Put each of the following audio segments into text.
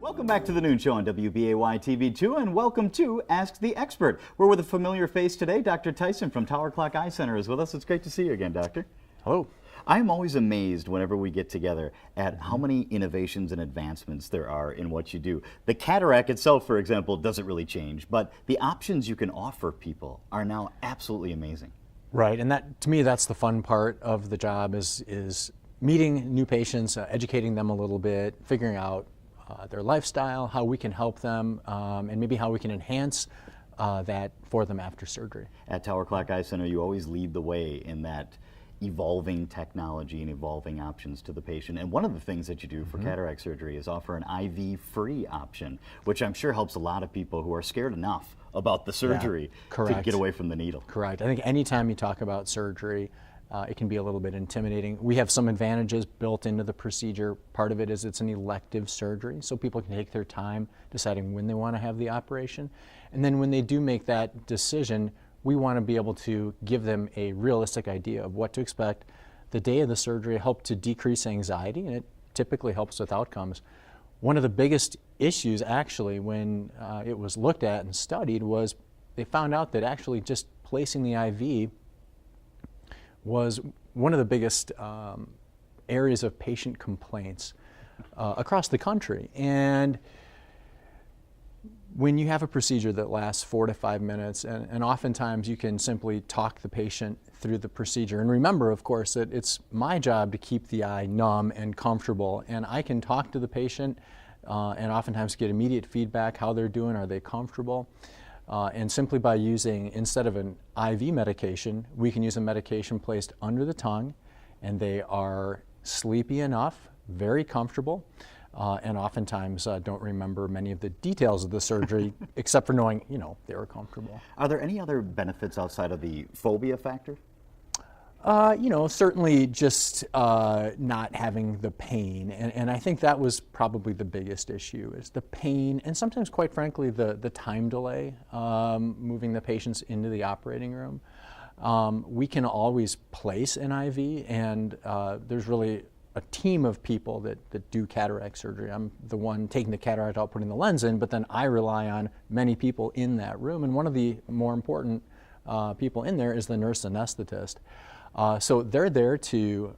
Welcome back to the Noon Show on WBAY TV2, and welcome to Ask the Expert. We're with a familiar face today. Dr. Tyson from Tower Clock Eye Center is with us. It's great to see you again, Doctor. Hello. I am always amazed whenever we get together at how many innovations and advancements there are in what you do. The cataract itself, for example, doesn't really change, but the options you can offer people are now absolutely amazing. Right, and that, to me, that's the fun part of the job is meeting new patients, educating them a little bit, figuring out their lifestyle, how we can help them, and maybe how we can enhance that for them after surgery. At Tower Clock Eye Center, you always lead the way in that evolving technology and evolving options to the patient. And one of the things that you do for cataract surgery is offer an IV-free option, which I'm sure helps a lot of people who are scared enough about the surgery to get away from the needle. Correct. I think anytime you talk about surgery, it can be a little bit intimidating. We have some advantages built into the procedure. Part of it is it's an elective surgery, so people can take their time deciding when they want to have the operation. And then when they do make that decision, we want to be able to give them a realistic idea of what to expect the day of the surgery, help to decrease anxiety, and it typically helps with outcomes. One of the biggest issues, actually, when it was looked at and studied was they found out that actually just placing the IV was one of the biggest areas of patient complaints across the country. And when you have a procedure that lasts 4 to 5 minutes, and oftentimes you can simply talk the patient through the procedure. And remember, of course, that it's my job to keep the eye numb and comfortable, and I can talk to the patient and oftentimes get immediate feedback, how they're doing, are they comfortable? And simply by using, instead of an IV medication, we can use a medication placed under the tongue, and they are sleepy enough, very comfortable, and oftentimes don't remember many of the details of the surgery, except for knowing, they were comfortable. Are there any other benefits outside of the phobia factor? Certainly just not having the pain, and I think that was probably the biggest issue, is the pain, and sometimes, quite frankly, the time delay moving the patients into the operating room. We can always place an IV, and there's really a team of people that do cataract surgery. I'm the one taking the cataract out, putting the lens in, but then I rely on many people in that room, and one of the more important people in there is the nurse anesthetist. So they're there to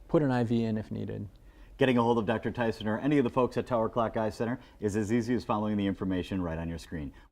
put an IV in if needed. Getting a hold of Dr. Tyson or any of the folks at Tower Clock Eye Center is as easy as following the information right on your screen.